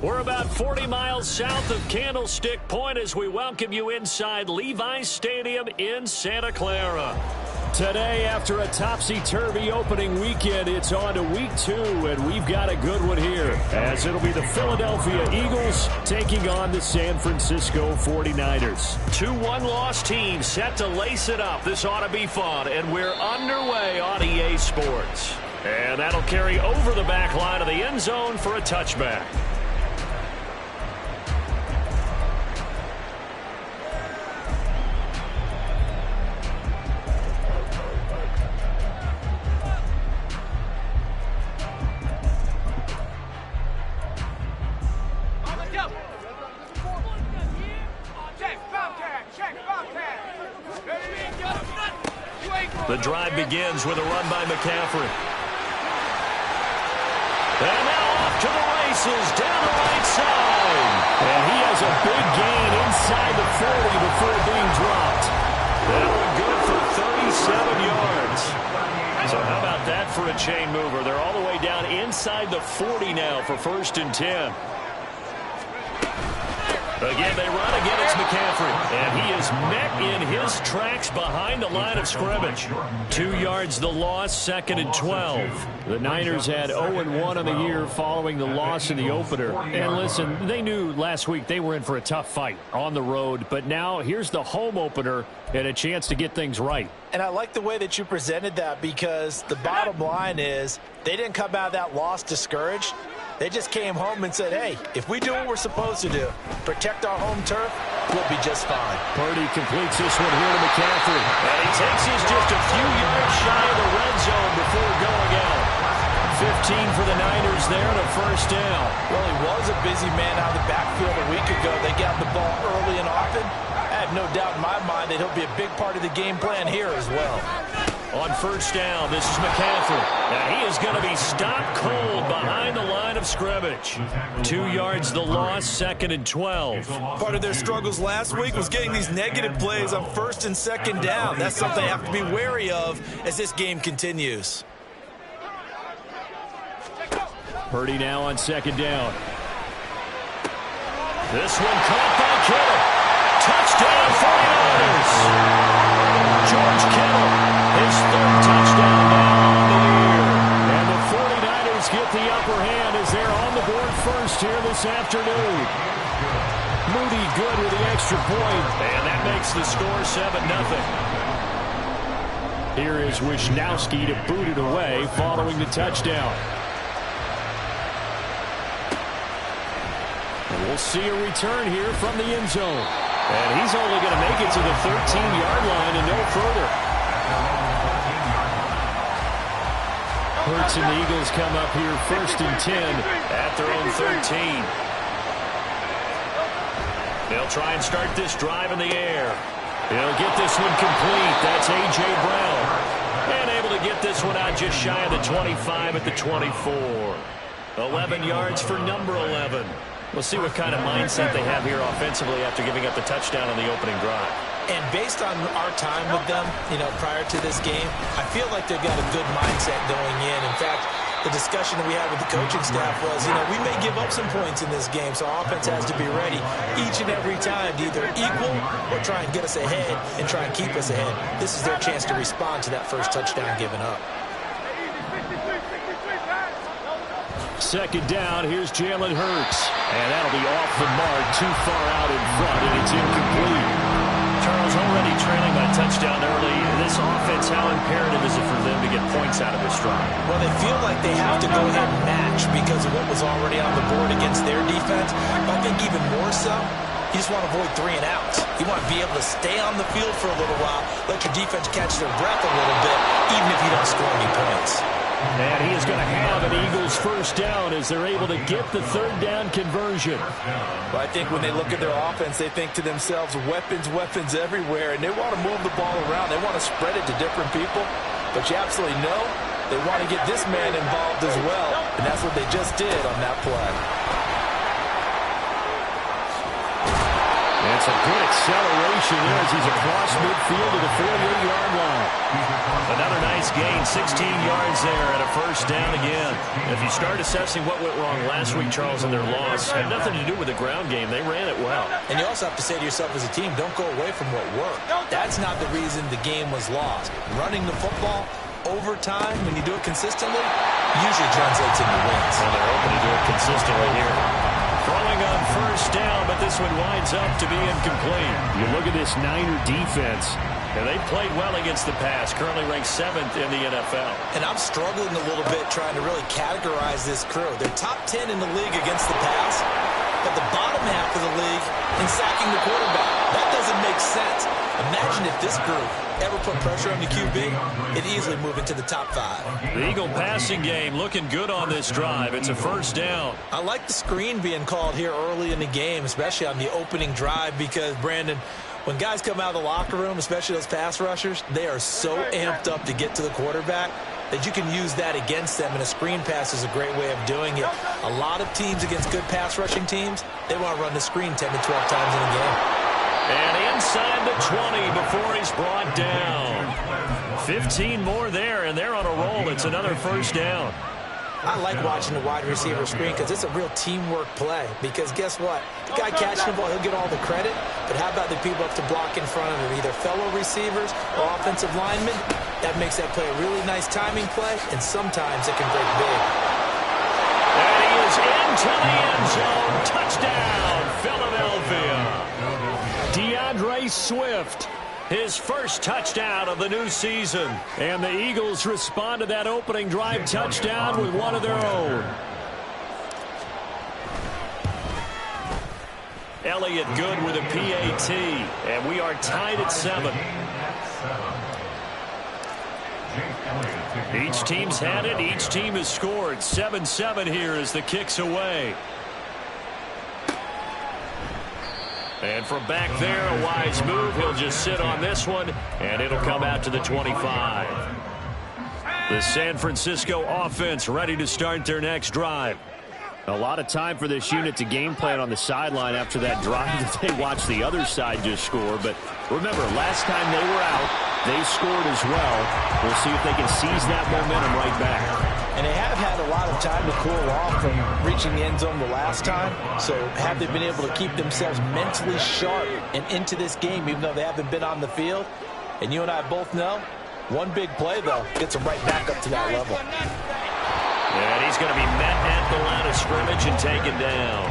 We're about 40 miles south of Candlestick Point as we welcome you inside Levi's Stadium in Santa Clara. Today, after a topsy-turvy opening weekend, it's on to week 2, and we've got a good one here, as it'll be the Philadelphia Eagles taking on the San Francisco 49ers. 2 one-loss teams set to lace it up. This ought to be fun, and we're underway on EA Sports. And that'll carry over the back line of the end zone for a touchback. The drive begins with a run by McCaffrey. And now off to the races down the right side. And he has a big gain inside the 40 before being dropped. That one good for 37 yards. So how about that for a chain mover? They're all the way down inside the 40 now for 1st and 10. Again, they run. Again, it's McCaffrey. And he is met in his tracks behind the line of scrimmage. 2 yards the loss, 2nd and 12. The Niners had 0-1 on the year following the loss in the opener. And listen, they knew last week they were in for a tough fight on the road. But now here's the home opener and a chance to get things right. And I like the way that you presented that, because the bottom line is they didn't come out of that loss discouraged. They just came home and said, hey, if we do what we're supposed to do, protect our home turf, we'll be just fine. Purdy completes this one here to McCaffrey. And he takes this just a few yards shy of the red zone before going out. 15 for the Niners there and a 1st down. Well, he was a busy man out of the backfield a week ago. They got the ball early and often. I have no doubt in my mind that he'll be a big part of the game plan here as well. On 1st down, this is McCaffrey. Now he is going to be stopped cold behind the line of scrimmage. 2 yards the loss, 2nd and 12. Part of their struggles last week was getting these negative plays on 1st and 2nd down. That's something they have to be wary of as this game continues. Purdy now on 2nd down. This one caught by Kittle. Touchdown 49ers. George Kittle, his 3rd touchdown now on the year. And the 49ers get the upper hand as they're on the board first here this afternoon. Moody good with the extra point, and that makes the score 7-0. Here is Wisnowski to boot it away following the touchdown. And we'll see a return here from the end zone. And he's only going to make it to the 13-yard line and no further. Hurts and the Eagles come up here 1st and 10 at their own 13. They'll try and start this drive in the air. He'll get this one complete. That's A.J. Brown. And able to get this one out just shy of the 25 at the 24. 11 yards for number 11. We'll see what kind of mindset they have here offensively after giving up the touchdown on the opening drive. And based on our time with them, prior to this game, I feel like they've got a good mindset going in. In fact, the discussion that we had with the coaching staff was, we may give up some points in this game, so our offense has to be ready each and every time to either equal or try and get us ahead and try and keep us ahead. This is their chance to respond to that first touchdown given up. 2nd down, here's Jalen Hurts. And that'll be off the mark, too far out in front, and it's incomplete. Charles, already trailing by touchdown early. This offense, how imperative is it for them to get points out of this drive? Well, they feel like they have to go ahead and match because of what was already on the board against their defense. But I think even more so, you just want to avoid 3 and outs. You want to be able to stay on the field for a little while, let your defense catch their breath a little bit, even if you don't score any points. And he is going to have an Eagles 1st down as they're able to get the 3rd down conversion. Well, I think when they look at their offense, they think to themselves, weapons, weapons everywhere, and they want to move the ball around. They want to spread it to different people. But you absolutely know they want to get this man involved as well, and that's what they just did on that play. That's a good acceleration there as he's across midfield to the 48-yard line. Another nice gain, 16 yards there and a first down again. If you start assessing what went wrong last week, Charles, in their loss, had nothing to do with the ground game. They ran it well. And you also have to say to yourself as a team, don't go away from what worked. That's not the reason the game was lost. Running the football over time, when you do it consistently, usually translates into wins. And they're hoping to do it consistently here. Throwing on first down, but this one winds up to be incomplete. You look at this Niner defense, and they played well against the pass, currently ranked 7th in the NFL. And I'm struggling a little bit trying to really categorize this crew. They're top 10 in the league against the pass, but the bottom half of the league in sacking the quarterback. That doesn't make sense. Imagine if this group ever put pressure on the QB, it'd easily move into the top 5. The Eagle passing game looking good on this drive. It's a first down. I like the screen being called here early in the game, especially on the opening drive, because, Brandon, when guys come out of the locker room, especially those pass rushers, they are so amped up to get to the quarterback that you can use that against them, and a screen pass is a great way of doing it. A lot of teams against good pass rushing teams, they want to run the screen 10 to 12 times in a game. And inside the 20 before he's brought down. 15 more there, and they're on a roll. It's another first down. I like watching the wide receiver screen because it's a real teamwork play. Because guess what? The guy catching the ball, he'll get all the credit. But how about the people up to block in front of him? Either fellow receivers or offensive linemen. That makes that play a really nice timing play, and sometimes it can break big. And he is into the end zone. Touchdown, Philadelphia. DeAndre Swift, his first touchdown of the new season. And the Eagles respond to that opening drive touchdown with one of their own. Elliott good with a PAT. And we are tied at 7. Each team's had it. Each team has scored. 7-7 here as the kick's away. And from back there, a wise move. He'll just sit on this one, and it'll come out to the 25. The San Francisco offense ready to start their next drive. A lot of time for this unit to game plan on the sideline after that drive that they watched the other side just score. But remember, last time they were out, they scored as well. We'll see if they can seize that momentum right back. And they have had a lot of time to cool off from reaching the end zone the last time. So have they been able to keep themselves mentally sharp and into this game, even though they haven't been on the field? And you and I both know, one big play, though, gets them right back up to that level. And he's going to be met at the line of scrimmage and taken down.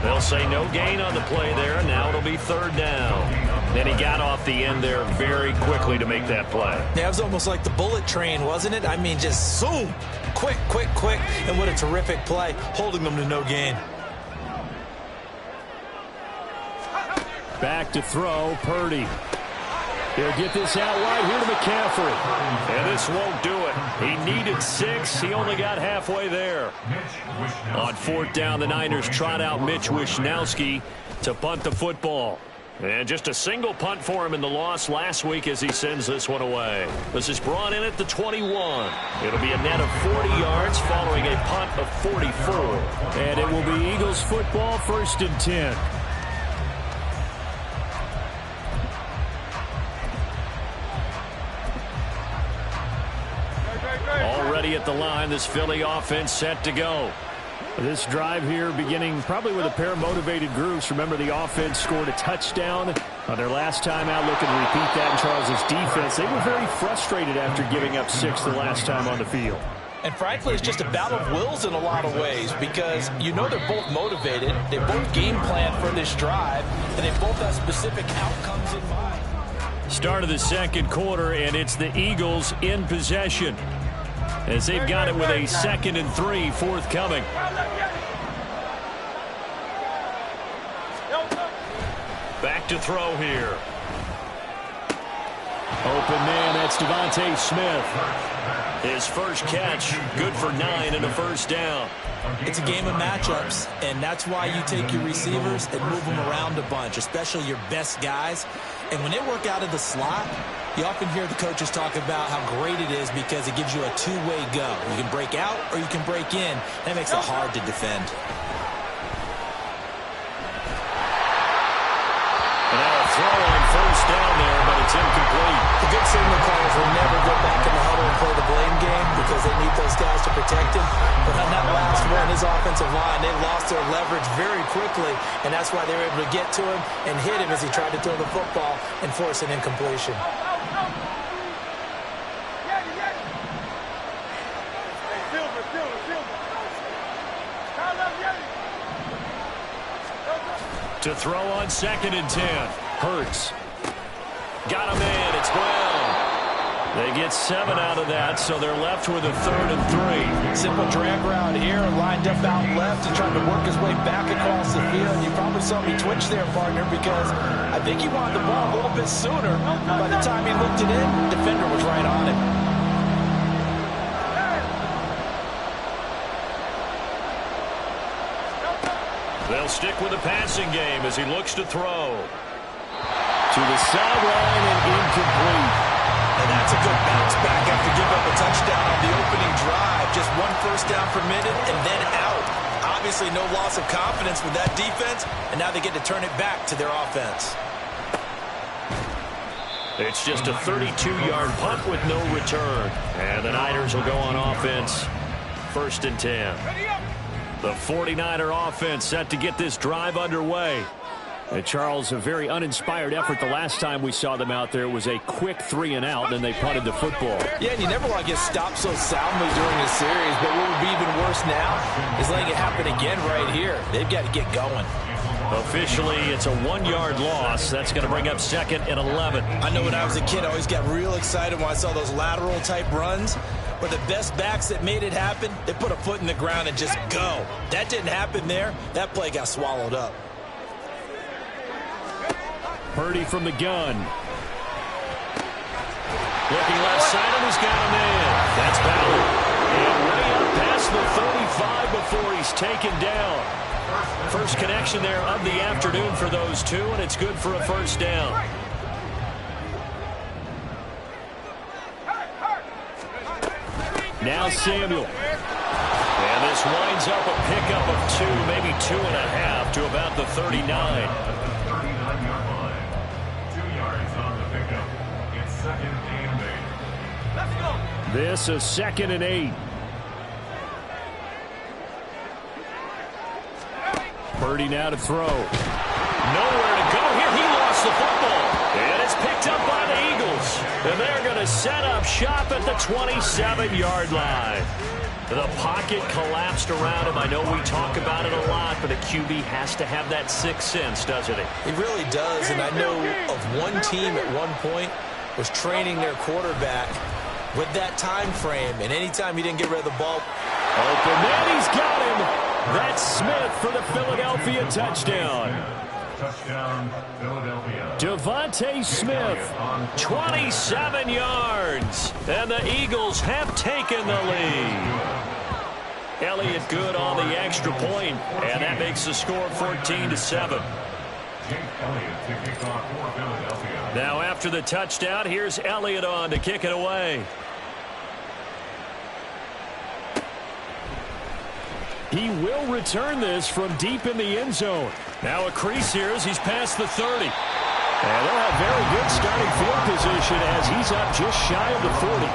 They'll say no gain on the play there, and now it'll be third down. Then he got off the end there very quickly to make that play. Yeah, it was almost like the bullet train, wasn't it? I mean, just zoom. Quick, quick, quick. And what a terrific play, holding them to no gain. Back to throw, Purdy. He'll get this out wide here to McCaffrey. And this won't do it. He needed 6. He only got halfway there. On fourth down, the Niners trot out Mitch Wishnowsky to punt the football. And just a single punt for him in the loss last week as he sends this one away. This is brought in at the 21. It'll be a net of 40 yards following a punt of 44. And it will be Eagles football, 1st and 10. Already at the line, this Philly offense set to go. This drive here beginning probably with a pair of motivated groups. Remember, the offense scored a touchdown on their last time out, looking to repeat that in Charles's defense. They were very frustrated after giving up 6 the last time on the field. And frankly, it's just a battle of wills in a lot of ways because you know they're both motivated. They both game plan for this drive, and they both have specific outcomes in mind. Start of the second quarter, and it's the Eagles in possession, as they've got it with a 2nd and 3 forthcoming. Back to throw here. Open man, that's Devontae Smith. His first catch, good for 9 and a first down. It's a game of matchups, and that's why you take your receivers and move them around a bunch, especially your best guys. And when they work out of the slot, you often hear the coaches talk about how great it is because it gives you a two-way go. You can break out or you can break in. That makes it hard to defend. And now a throw on first down there, but it's incomplete. The good signal callers will never go back in the huddle and underneath those guys to protect him. But on that last one, his offensive line, they lost their leverage very quickly, and that's why they were able to get to him and hit him as he tried to throw the football and force an incompletion. To throw on 2nd and 10. Hurts. Got a man. It's Brown. They get 7 out of that, so they're left with a 3rd and 3. Simple drag route here, lined up out left and trying to work his way back across the field. You probably saw me twitch there, partner, because I think he wanted the ball a little bit sooner. By the time he looked it in, the defender was right on him. They'll stick with the passing game as he looks to throw. To the sideline and incomplete. And that's a good bounce back after giving up a touchdown on the opening drive. Just 1 first down permitted and then out. Obviously no loss of confidence with that defense, and now they get to turn it back to their offense. It's just a 32-yard punt with no return. And the Niners will go on offense. 1st and 10. The 49er offense set to get this drive underway. And Charles, a very uninspired effort the last time we saw them out there. It was a quick 3-and-out, and they punted the football. Yeah, and you never want to get stopped so soundly during a series, but what would be even worse now is letting it happen again right here. They've got to get going. Officially, it's a 1-yard loss. That's going to bring up 2nd and 11. I know when I was a kid, I always got real excited when I saw those lateral-type runs. But the best backs that made it happen, they put a foot in the ground and just go. That didn't happen there. That play got swallowed up. Purdy from the gun. Looking left side, and he's got a man. That's Ballard. And way up past the 35 before he's taken down. First connection there of the afternoon for those two, and it's good for a 1st down. Now Samuel. And this winds up a pickup of 2, maybe 2.5 to about the 39. 39-yard line. 2 yards on the pickup. It's 2nd and 8. Let's go. This is 2nd and 8. Purdy now to throw. Nowhere to go here. He lost the football. And it's picked up by the Eagles. And they're going to set up shop at the 27-yard line. The pocket collapsed around him. I know we talk about it a lot, but a QB has to have that 6th sense, doesn't he? He really does, and I know of one team at one point was training their quarterback with that time frame, and anytime he didn't get rid of the ball. Open man, he's got him. That's Smith for the Philadelphia touchdown. Touchdown, Philadelphia. Devontae Smith, 27 yards, and the Eagles have taken the lead. Elliott good on the extra point, and that makes the score 14-7. Now after the touchdown, here's Elliott on to kick it away. He will return this from deep in the end zone. Now a crease here as he's past the 30. And they'll have very good starting field position as he's up just shy of the 40.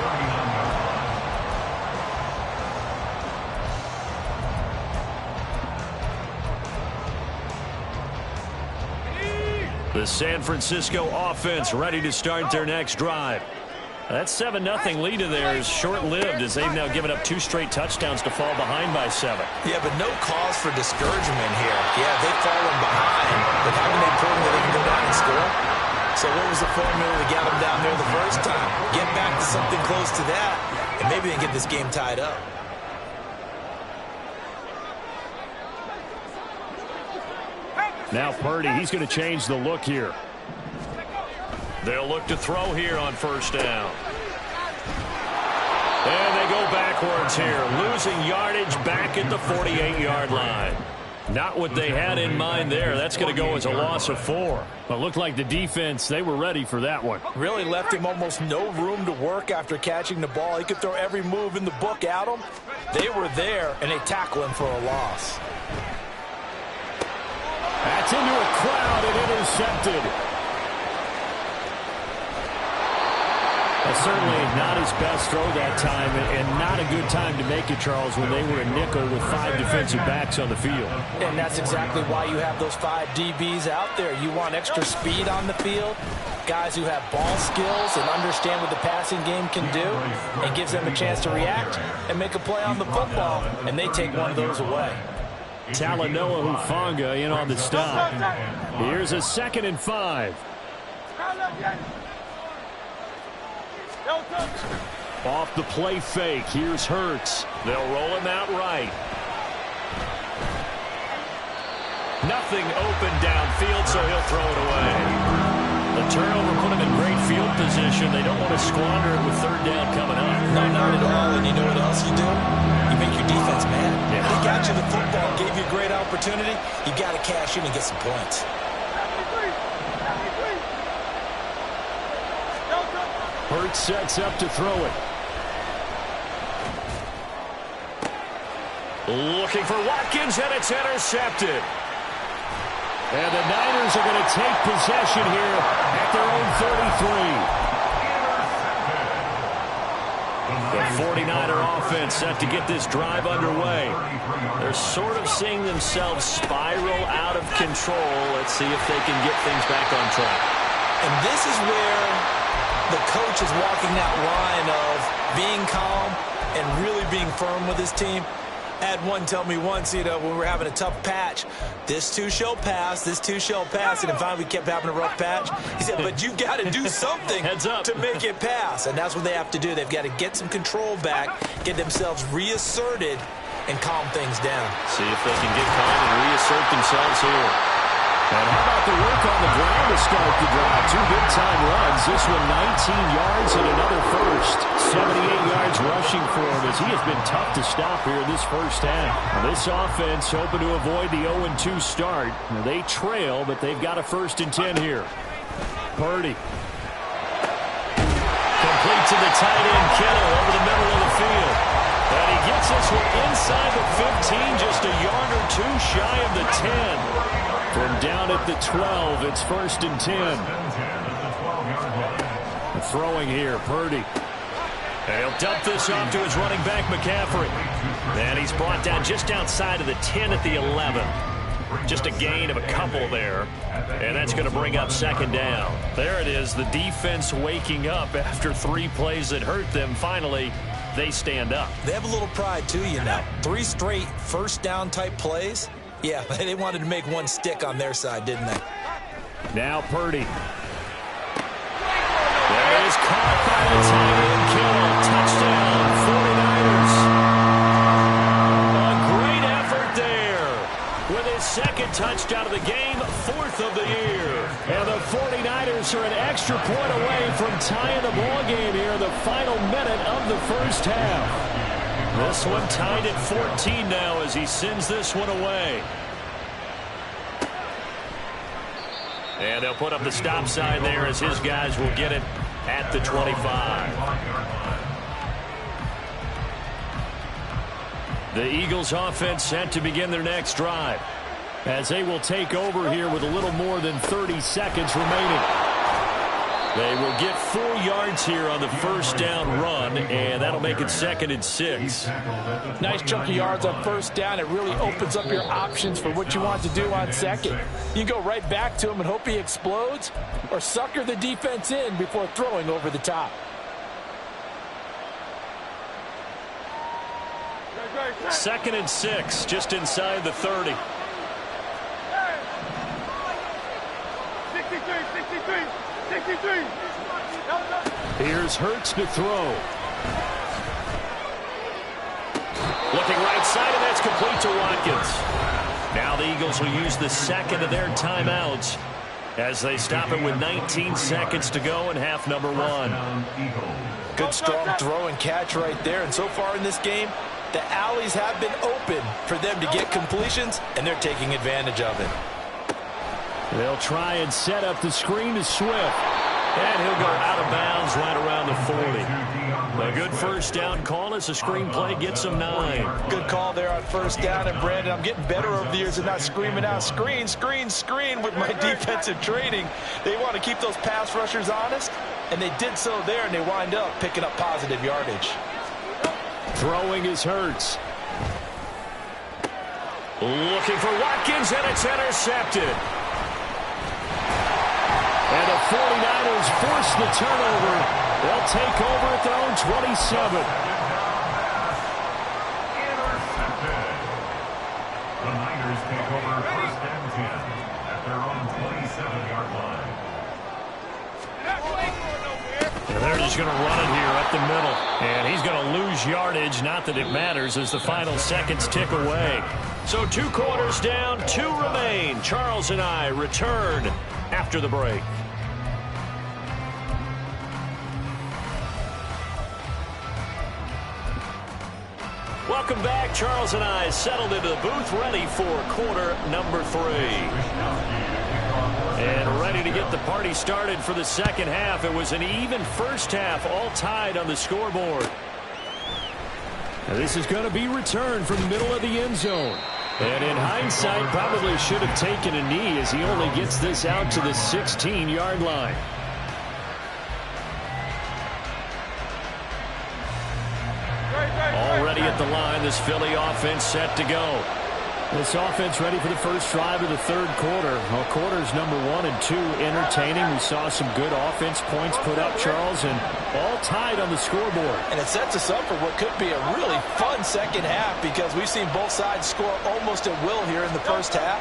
The San Francisco offense ready to start their next drive. That 7-0 lead of theirs short-lived as they've now given up 2 straight touchdowns to fall behind by 7. Yeah, but no cause for discouragement here. Yeah, they've fallen behind, but haven't they proven that they can go down and score? So what was the formula to get them down there the first time? Get back to something close to that, and maybe they can get this game tied up. Now Purdy, he's going to change the look here. They'll look to throw here on 1st down. And they go backwards here, losing yardage back at the 48-yard line. Not what they had in mind there. That's going to go as a loss of 4. But looked like the defense, they were ready for that one. Really left him almost no room to work after catching the ball. He could throw every move in the book at him. They were there, and they tackle him for a loss. That's into a crowd and intercepted. Certainly not his best throw that time, and not a good time to make it, Charles, when they were a nickel with 5 defensive backs on the field. And that's exactly why you have those 5 DBs out there. You want extra speed on the field, guys who have ball skills and understand what the passing game can do, and gives them a chance to react and make a play on the football, and they take one of those away. Talanoa Hufanga in on the stop. Here's a 2nd and 5. Off the play fake. Here's Hurts. They'll roll him out right. Nothing open downfield, so he'll throw it away. The turnover put him in great field position. They don't want to squander it with 3rd down coming up. No, not at all. And you know what else you do? You make your defense mad. Yeah. They got you the football, gave you a great opportunity. You got to cash in and get some points. Hurts sets up to throw it. Looking for Watkins, and it's intercepted. And the Niners are going to take possession here at their own 33. The 49er offense set to get this drive underway. They're sort of seeing themselves spiral out of control. Let's see if they can get things back on track. And this is where the coach is walking that line of being calm and really being firm with his team. I had one tell me once, when we were having a tough patch, this too shall pass, this too shall pass, and then finally we kept having a rough patch. He said, but you've got to do something to make it pass, and that's what they have to do. They've got to get some control back, get themselves reasserted, and calm things down. See if they can get calm and reassert themselves here. And how about the work on the ground to start the drive? 2 big-time runs. This one 19 yards and another first. 78 yards rushing for him as he has been tough to stop here in this first half. Now, this offense hoping to avoid the 0-2 start. Now, they trail, but they've got a 1st and 10 here. Purdy. Complete to the tight end, Kittle, over the middle of the field. And he gets this one inside the 15, just a yard or 2 shy of the 10. From down at the 12, it's 1st and 10. Throwing here, Purdy. And he'll dump this off to his running back, McCaffrey. And he's brought down just outside of the 10 at the 11. Just a gain of a couple there. And that's going to bring up 2nd down. There it is, the defense waking up after 3 plays that hurt them. Finally, they stand up. They have a little pride, too, 3 straight 1st down type plays. Yeah, they wanted to make one stick on their side, didn't they? Now Purdy. There is caught by the tight end, Kittle. Touchdown, 49ers. A great effort there. With his 2nd touchdown of the game, 4th of the year. And the 49ers are an extra point away from tying the ball game here in the final minute of the first half. This one tied at 14 now as he sends this one away. And they'll put up the stop sign there as his guys will get it at the 25. The Eagles offense set to begin their next drive as they will take over here with a little more than 30 seconds remaining. They will get 4 yards here on the 1st down run, and that'll make it 2nd and 6. Nice chunk of yards on 1st down. It really opens up your options for what you want to do on 2nd. You can go right back to him and hope he explodes, or sucker the defense in before throwing over the top. 2nd and 6, just inside the 30. 63. Here's Hurts to throw. Looking right side, and that's complete to Watkins. Now the Eagles will use the 2nd of their timeouts as they stop it with 19 seconds to go in half number 1. Good strong throw and catch right there. And so far in this game, the alleys have been open for them to get completions, and they're taking advantage of it. They'll try and set up the screen to Swift. And he'll go out of bounds right around the 40. A good 1st down call as the screen play gets him 9. Good call there on 1st down. And, Brandon, I'm getting better over the years and not screaming out, screen with my defensive training. They want to keep those pass pass rushers honest, and they did so there, and they wind up picking up positive yardage. Throwing is Hurts. Looking for Watkins, and it's intercepted. And the 49ers force the turnover. They'll take over at their own 27. Intercepted. The Niners take over first and 10 at their own 27-yard line. And they're just going to run it here up the middle. And he's going to lose yardage. Not that it matters as the final seconds tick away. So 2 quarters down, 2 remain. Charles and I return after the break. Welcome back. Charles and I settled into the booth, ready for quarter number 3. And ready to get the party started for the second half. It was an even first half, all tied on the scoreboard. Now this is going to be returned from the middle of the end zone. And in hindsight, probably should have taken a knee as he only gets this out to the 16-yard line. Already at the line, this Philly offense set to go. This offense ready for the first drive of the third quarter. Well, quarters number 1 and 2 entertaining. We saw some good offense points put up, Charles, and all tied on the scoreboard. And it sets us up for what could be a really fun second half because we've seen both sides score almost at will here in the first half.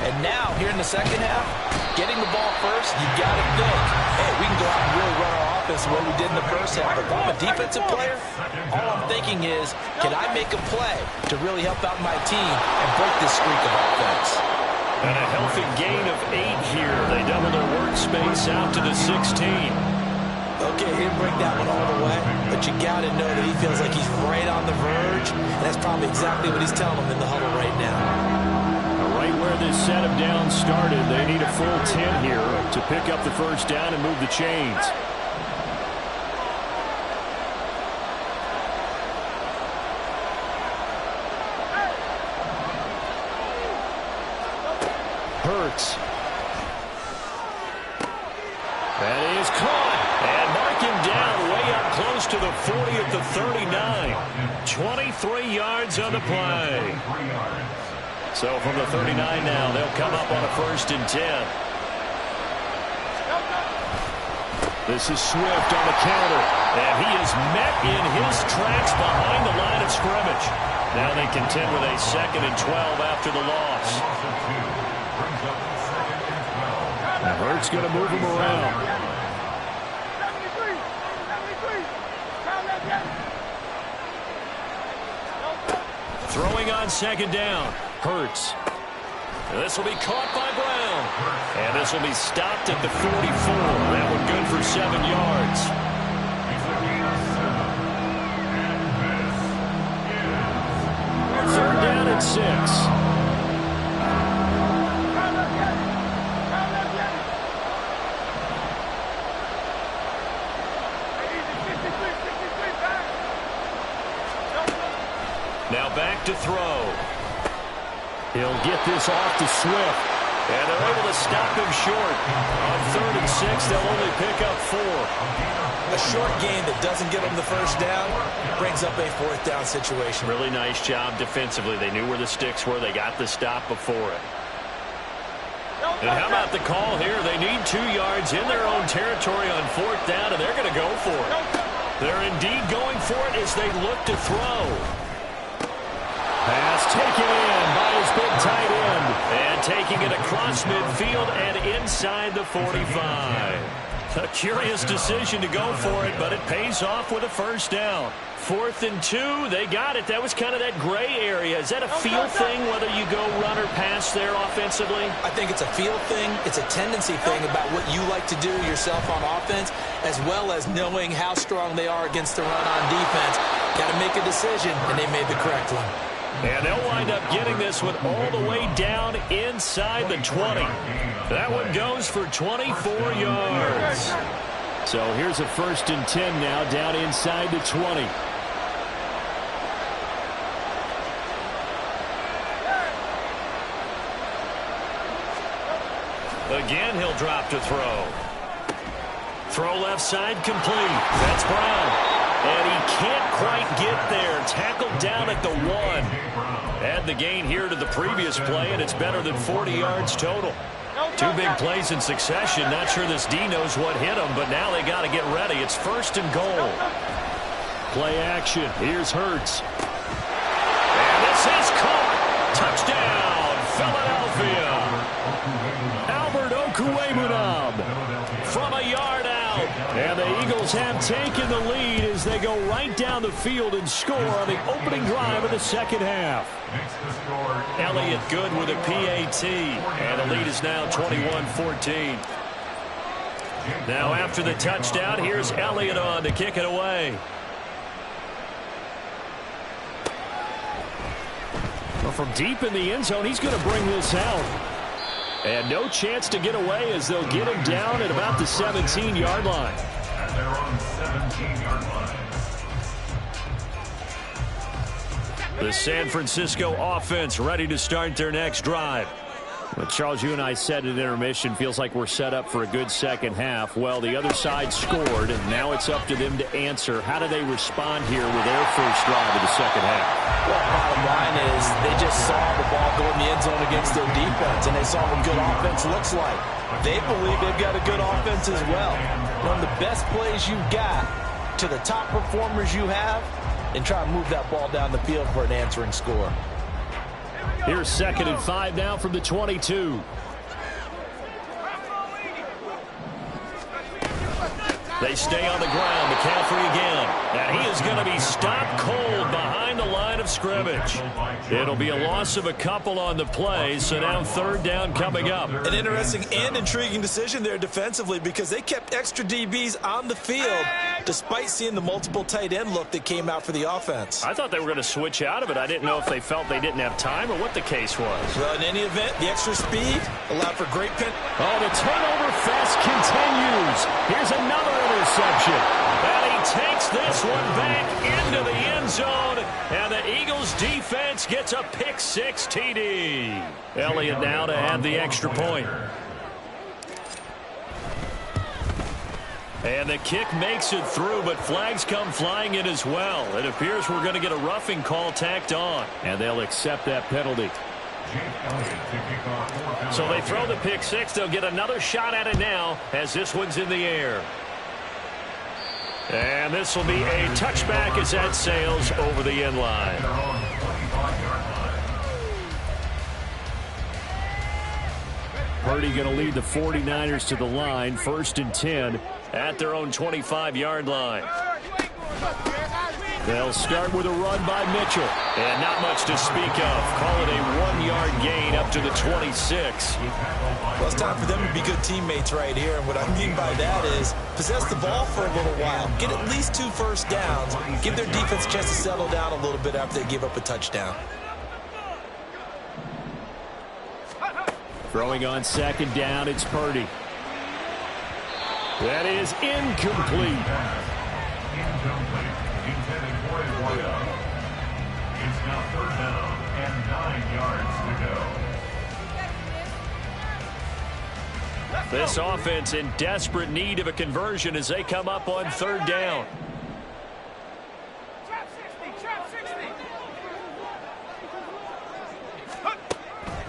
And now, here in the second half, getting the ball first, you got to think, hey, we can go out and really run our offense the way we did in the first half. If I'm a defensive player, all I'm thinking is, can I make a play to really help out my team and break this streak of offense? And a healthy gain of 8 here. They double their workspace out to the 16. Okay, he didn't break that one all the way, but you got to know that he feels like he's right on the verge, and that's probably exactly what he's telling them in the huddle right now. Right where this set of downs started, they need a full 10 here to pick up the first down and move the chains. Hurts. That is caught. And mark him down way up close to the 40 at the 39. 23 yards on the play. So from the 39 now, they'll come up on a first and 10. This is Swift on the counter. And he is met in his tracks behind the line of scrimmage. Now they contend with a 2nd and 12 after the loss. Now Hurts going to move him around. Throwing on 2nd down. Hurts. This will be caught by Brown. And this will be stopped at the 44. That one good for 7 yards. Third down and 6. Now back to throw. He'll get this off to Swift. And they're able to stop him short. On 3rd and 6, they'll only pick up 4. A short gain that doesn't get them the first down brings up a 4th down situation. Really nice job defensively. They knew where the sticks were. They got the stop before it. And how about the call here? They need 2 yards in their own territory on 4th down, and they're going to go for it. They're indeed going for it as they look to throw. Pass taken in by his big tight end. And taking it across midfield and inside the 45. A curious decision to go for it, but it pays off with a first down. 4th and 2, they got it. That was kind of that gray area. Is that a feel thing, whether you go run or pass there offensively? I think it's a feel thing. It's a tendency thing about what you like to do yourself on offense, as well as knowing how strong they are against the run on defense. Got to make a decision, and they made the correct one. And they'll wind up getting this one all the way down inside the 20. That one goes for 24 yards. So here's a 1st and 10 now down inside the 20. Again, he'll drop to throw. Throw left side complete. That's Brown. And he can't quite get there. Tackled down at the 1. Add the gain here to the previous play, and it's better than 40 yards total. 2 big plays in succession. Not sure this D knows what hit him, but now they got to get ready. It's 1st and goal. Play action. Here's Hurts. And this is caught. Touchdown, Philadelphia. Albert Okwuegbunam from a yard out. And the Eagles have taken the lead as they go right down the field and score on the opening drive of the second half. Elliott good with a PAT. And the lead is now 21-14. Now after the touchdown, here's Elliott on to kick it away. Well, from deep in the end zone, he's going to bring this out. And no chance to get away as they'll get him down at about the 17-yard line. And they're on the 17-yard line. The San Francisco offense ready to start their next drive. Well, Charles, you and I said at intermission, feels like we're set up for a good second half. Well, the other side scored, and now it's up to them to answer. How do they respond here with their first drive of the second half? Well, bottom line is they just saw the ball go in the end zone against their defense, and they saw what good offense looks like. They believe they've got a good offense as well. Run the best plays you've got to the top performers you have and try and move that ball down the field for an answering score. Here's 2nd and 5 now from the 22. They stay on the ground. McCaffrey again. And he is going to be stopped cold behind the line of scrimmage. It'll be a loss of a couple on the play, so now 3rd down coming up. An interesting and intriguing decision there defensively because they kept extra DBs on the field despite seeing the multiple tight end look that came out for the offense. I thought they were going to switch out of it. I didn't know if they felt they didn't have time or what the case was. Well, in any event, the extra speed allowed for great pin. Oh, the turnover fest continues. Here's another interception. And he takes this one back into the end zone. And the Eagles defense gets a pick-6 TD. Elliott now to add the extra point. And the kick makes it through, but flags come flying in as well. It appears we're going to get a roughing call tacked on. And they'll accept that penalty. So they throw the pick-6. They'll get another shot at it now as this one's in the air. And this will be a touchback as that sails over the end line. Purdy going to lead the 49ers to the line. 1st and 10 at their own 25-yard line. They'll start with a run by Mitchell. And not much to speak of. Call it a 1-yard gain up to the 26. Well, it's time for them to be good teammates right here. And what I mean by that is possess the ball for a little while. Get at least 2 first downs. Give their defense a chance to settle down a little bit after they give up a touchdown. Throwing on 2nd down, it's Purdy. That is incomplete. Incomplete. Intended for a 1 out. It's now 3rd down and 9 yards to go. This offense in desperate need of a conversion as they come up on 3rd down.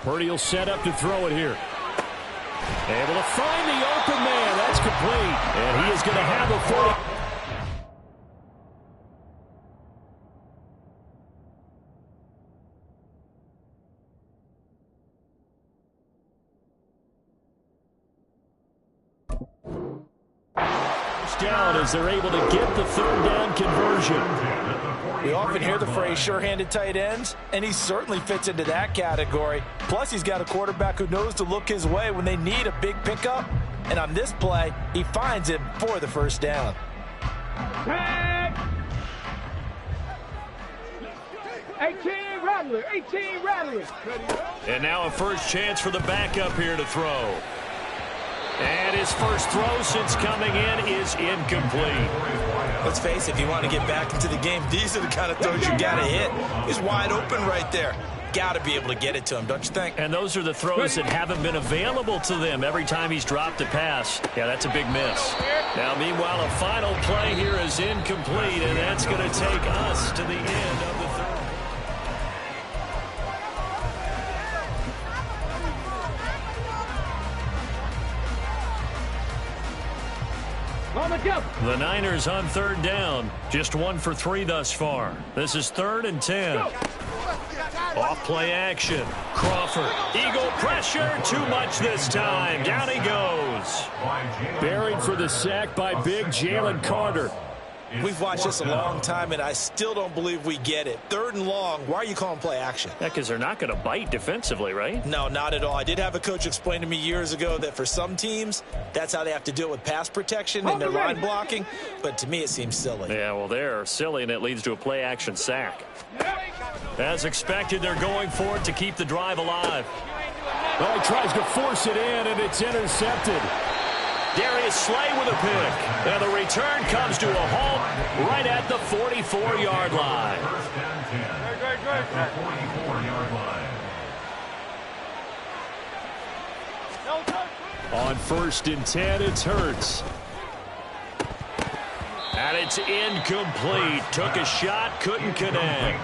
Purdy will set up to throw it here. Able to find the open man. That's complete. And he is going to have a 40. Down as they're able to get the 3rd down conversion. We often hear the phrase sure-handed tight ends, and he certainly fits into that category. Plus, he's got a quarterback who knows to look his way when they need a big pickup. And on this play, he finds it for the 1st down. 18 Rattler, 18 Rattler. And now a first chance for the backup here to throw. And his first throw since coming in is incomplete. Let's face it, if you want to get back into the game, these are the kind of throws you got to hit. He's wide open right there. got to be able to get it to him, don't you think? And those are the throws that haven't been available to them every time he's dropped a pass. Yeah, that's a big miss. Now, meanwhile, a final play here is incomplete, and that's going to take us to the end of the third. The Niners on third down. Just 1 for 3 thus far. This is 3rd and 10. Off play action. Crawford. Eagle pressure. Too much this time. Down he goes. Buried for the sack by big Jalen Carter. We've watched this a long time, and I still don't believe we get it. 3rd and long. Why are you calling play action? Yeah, because they're not going to bite defensively, right? No, not at all. I did have a coach explain to me years ago that for some teams, that's how they have to deal with pass protection and their line blocking. But to me, it seems silly. Yeah, well, they're silly, and it leads to a play action sack. As expected, they're going for it to keep the drive alive. Well, he tries to force it in, and it's intercepted. Darius Slay with a pick. And the return comes to a halt right at the 44-yard line. First and 10 at the 44-yard line. On 1st and 10, it's Hurts. And it's incomplete. Took a shot, couldn't connect.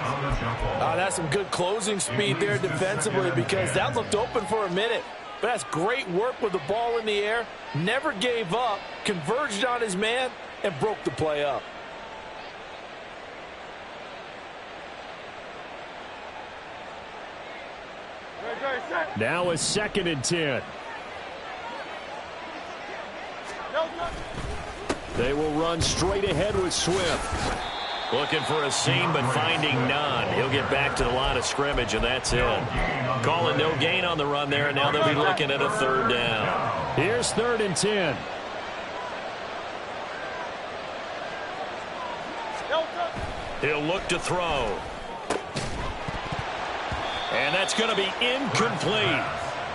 That's some good closing speed there defensively, because that looked open for a minute. But that's great work with the ball in the air. Never gave up, converged on his man, and broke the play up. Now a 2nd and 10. They will run straight ahead with Swift. Looking for a seam, but finding none. He'll get back to the line of scrimmage, and that's it. Calling no gain on the run there, and now they'll be looking at a 3rd down. Here's 3rd and 10. He'll look to throw. And that's going to be incomplete.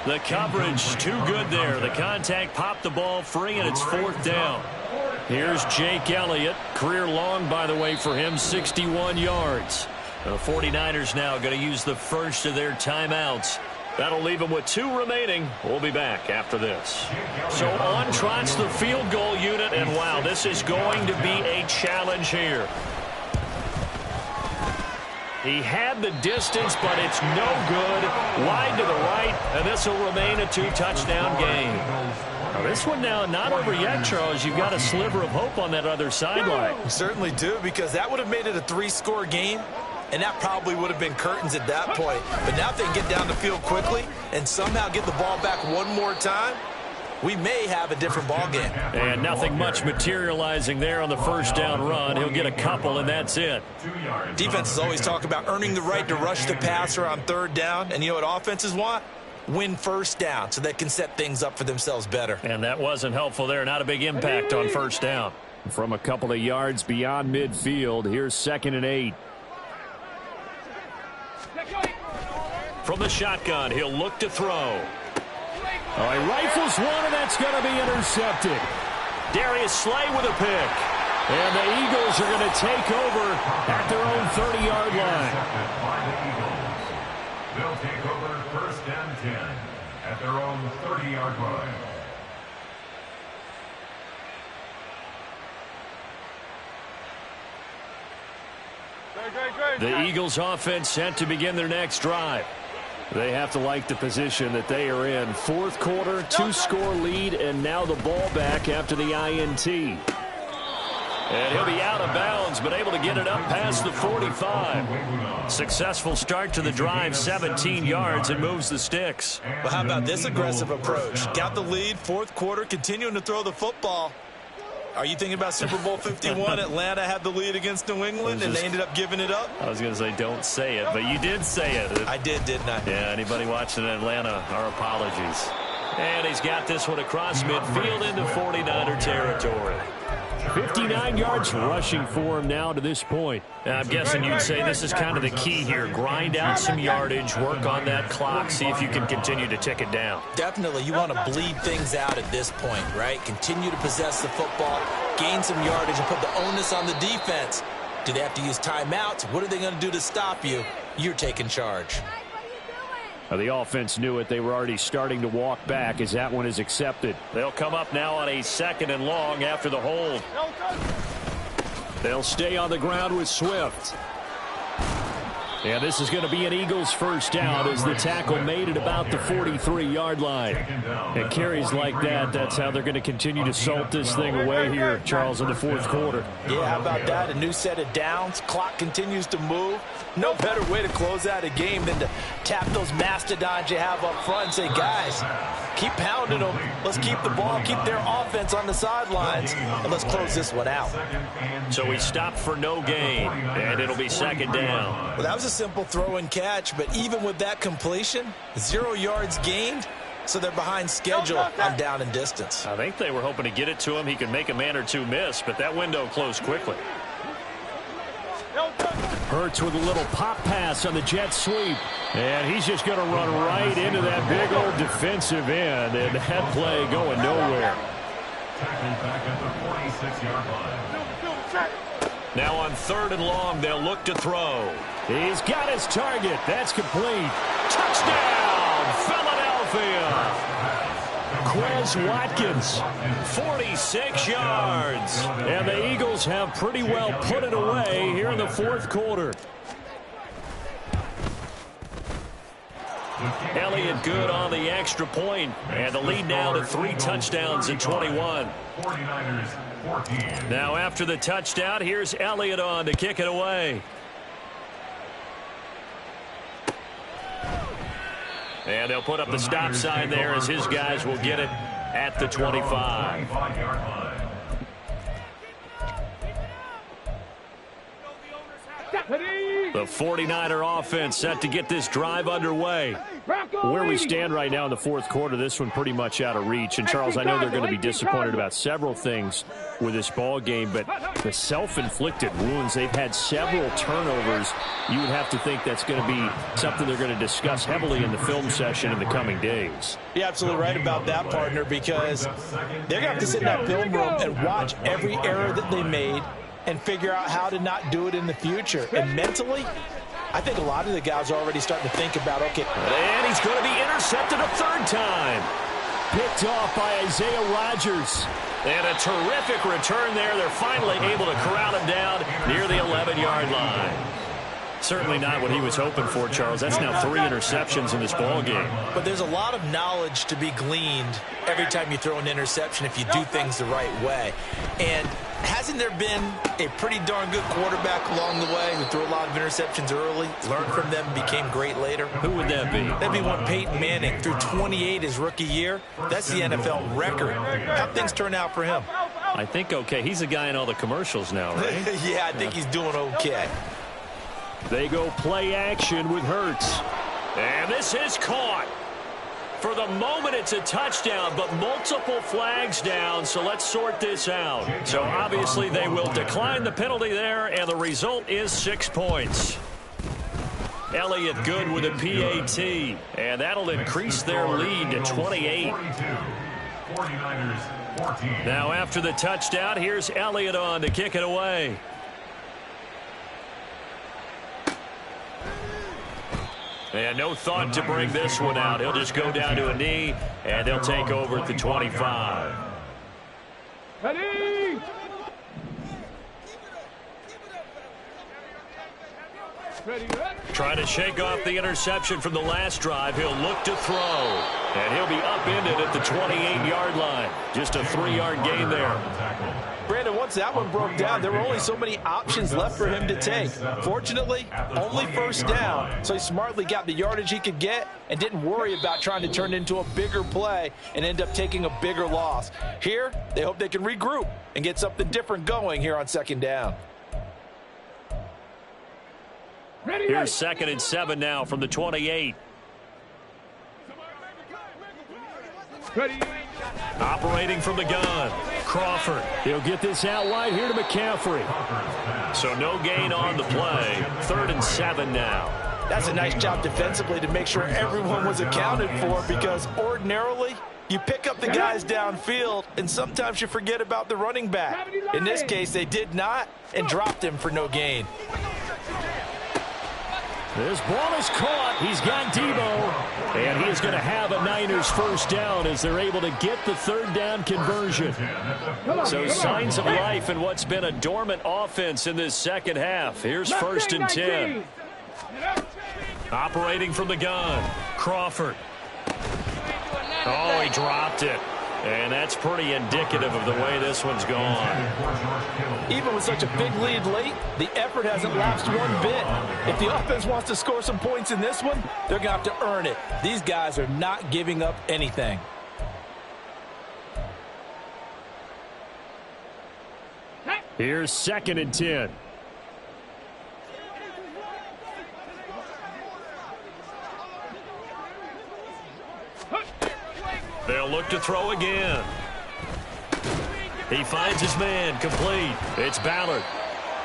The coverage too good there. The contact popped the ball free, and it's 4th down. Here's Jake Elliott. Career long, by the way, for him, 61 yards. The 49ers now going to use the first of their timeouts. That'll leave them with 2 remaining. We'll be back after this. So on trots the field goal unit, and wow, this is going to be a challenge here. He had the distance, but it's no good. Wide to the right, and this will remain a 2-touchdown game. Now this one now not over yet, Charles. You've got a sliver of hope on that other sideline. You certainly do, because that would have made it a 3-score game, and that probably would have been curtains at that point. But now if they can get down the field quickly and somehow get the ball back one more time, we may have a different ball game. And nothing much materializing there on the 1st down run. He'll get a couple, and that's it. Defenses always talk about earning the right to rush the passer on 3rd down, and you know what offenses want? Win 1st down so they can set things up for themselves better. And that wasn't helpful there. Not a big impact on 1st down. From a couple of yards beyond midfield, here's 2nd and 8. From the shotgun, he'll look to throw. Oh, he rifles one, and that's going to be intercepted. Darius Slay with a pick. And the Eagles are going to take over at their own 30-yard line. They'll take over 1st and 10 at their own 30-yard line. The Eagles offense set to begin their next drive. They have to like the position that they are in. 4th quarter, 2-score lead, and now the ball back after the INT. And he'll be out of bounds, but able to get it up past the 45. Successful start to the drive, 17 yards, and moves the sticks. Well, how about this aggressive approach? Got the lead, 4th quarter, continuing to throw the football. Are you thinking about Super Bowl 51? Atlanta had the lead against New England, and they ended up giving it up? I was going to say, don't say it, but you did say it. I did, didn't I? Yeah, anybody watching in Atlanta, our apologies. And he's got this one across midfield into 49er territory. 59 yards rushing for him now to this point. I'm guessing you'd say this is kind of the key here. Grind out some yardage, work on that clock, see if you can continue to tick it down. Definitely. You want to bleed things out at this point, right? Continue to possess the football, gain some yardage, and put the onus on the defense. Do they have to use timeouts? What are they going to do to stop you? You're taking charge. The offense knew it. They were already starting to walk back as that one is accepted. They'll come up now on a 2nd and long after the hold. They'll stay on the ground with Swift. And this is going to be an Eagles first down as the tackle made at about the 43-yard line. And carries like that, that's how they're going to continue to salt this thing away here, Charles, in the 4th quarter. Yeah, how about that? A new set of downs. Clock continues to move. No better way to close out a game than to tap those mastodons you have up front and say, guys, keep pounding them. Let's keep the ball, keep their offense on the sidelines, and let's close this one out. So we stopped for no gain, and it'll be 2nd down. Well, that was a simple throw and catch, but even with that completion, 0 yards gained, so they're behind schedule on down and distance. I think they were hoping to get it to him. He could make a man or two miss, but that window closed quickly. Hurts with a little pop pass on the jet sweep. And he's just going to run right into that big old defensive end. And that play going nowhere. Back at the 46-yard line. Now on 3rd and long, they'll look to throw. He's got his target. That's complete. Touchdown, Philadelphia. Quez Watkins, 46 yards. And the Eagles have pretty well put it away here in the 4th quarter. Elliott good on the extra point, and the lead now to 3 touchdowns in 21. 49ers 14. Now after the touchdown, here's Elliott on to kick it away. And they'll put up the stop sign there as his guys will get it at the 25. The 49er offense set to get this drive underway. Where we stand right now in the 4th quarter, this one pretty much out of reach. And, Charles, I know they're going to be disappointed about several things with this ball game, but the self-inflicted wounds, they've had several turnovers. You would have to think that's going to be something they're going to discuss heavily in the film session in the coming days. You're absolutely right about that, partner, because they're going to have to sit in that film room and watch every error that they made and figure out how to not do it in the future. And mentally, I think a lot of the guys are already starting to think about, okay. And he's going to be intercepted a 3rd time. Picked off by Isaiah Rodgers. And a terrific return there. They're finally able to corral him down near the 11-yard line. Certainly not what he was hoping for, Charles. That's now 3 interceptions in this ball game. But there's a lot of knowledge to be gleaned every time you throw an interception if you do things the right way. And hasn't there been a pretty darn good quarterback along the way who threw a lot of interceptions early, learned from them, became great later? Who would that be? That'd be one Peyton Manning, threw 28 his rookie year. That's the NFL record. How'd things turn out for him? I think okay. He's a guy in all the commercials now, right? Yeah, I think he's doing okay. They go play action with Hurts. And this is caught. For the moment, it's a touchdown, but multiple flags down, so let's sort this out. So obviously they will decline the penalty there, and the result is 6 points. Elliott good with a PAT, and that'll increase their lead to 28. Now after the touchdown, here's Elliott on to kick it away. And no thought to bring this one out. He'll just go down to a knee, and they'll take over at the 25. Ready? Trying to shake off the interception from the last drive. He'll look to throw, and he'll be upended at the 28-yard line. Just a 3-yard gain there. Brandon, once that one broke down, there were only so many options left for him to take. Fortunately, only 1st down, so he smartly got the yardage he could get and didn't worry about trying to turn it into a bigger play and end up taking a bigger loss. Here, they hope they can regroup and get something different going here on 2nd down. Here's 2nd and 7 now from the 28. Ready? Operating from the gun, Crawford. He'll get this out wide here to McCaffrey. So no gain on the play. 3rd and 7 now. That's a nice job defensively to make sure everyone was accounted for, because ordinarily you pick up the guys downfield and sometimes you forget about the running back. In this case, they did not and dropped him for no gain. This ball is caught. He's got Debo. And he is going to have a Niners first down as they're able to get the third down conversion. So signs of life in what's been a dormant offense in this second half. Here's first and 10. Operating from the gun. Crawford. Oh, he dropped it. And that's pretty indicative of the way this one's gone. Even with such a big lead late, the effort hasn't lapsed one bit. If the offense wants to score some points in this one, they're going to have to earn it. These guys are not giving up anything. Here's second and 10. They'll look to throw again. He finds his man, complete. It's Ballard.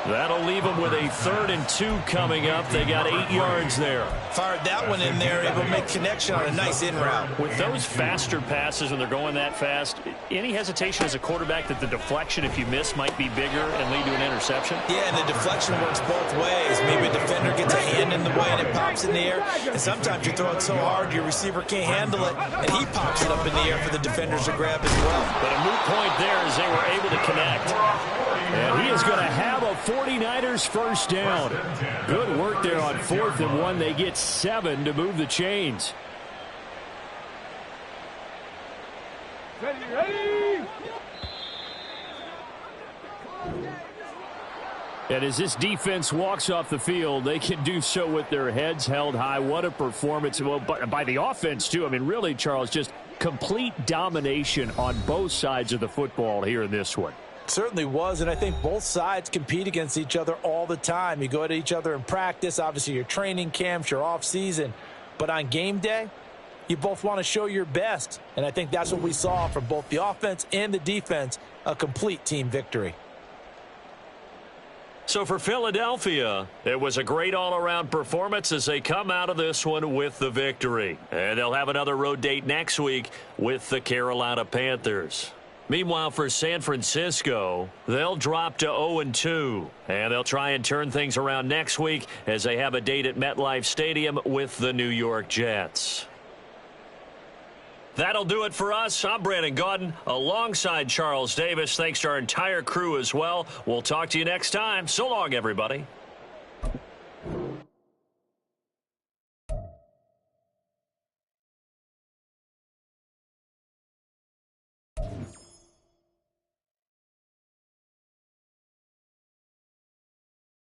That'll leave him with a 3rd and 2 coming up. They got 8 yards there. Fired that one in there, able to make connection on a nice in route. With those faster passes when they're going that fast, any hesitation as a quarterback that the deflection, if you miss, might be bigger and lead to an interception? Yeah, and the deflection works both ways. Maybe a defender gets a hand in the way and it pops in the air. And sometimes you throw it so hard your receiver can't handle it, and he pops it up in the air for the defenders to grab as well. But a moot point there as they were able to connect. And he is going to have a 49ers first down. Good work there on 4th and 1. They get 7 to move the chains. Ready. And as this defense walks off the field, they can do so with their heads held high. What a performance. Well, by the offense, too. I mean, really, Charles, just complete domination on both sides of the football here in this one. Certainly was, and I think both sides compete against each other all the time. You go at each other in practice, obviously your training camps, your off season, but on game day, you both want to show your best, and I think that's what we saw from both the offense and the defense, a complete team victory. So for Philadelphia, it was a great all-around performance as they come out of this one with the victory. And they'll have another road date next week with the Carolina Panthers. Meanwhile, for San Francisco, they'll drop to 0-2, and they'll try and turn things around next week as they have a date at MetLife Stadium with the New York Jets. That'll do it for us. I'm Brandon Gaudin alongside Charles Davis. Thanks to our entire crew as well. We'll talk to you next time. So long, everybody.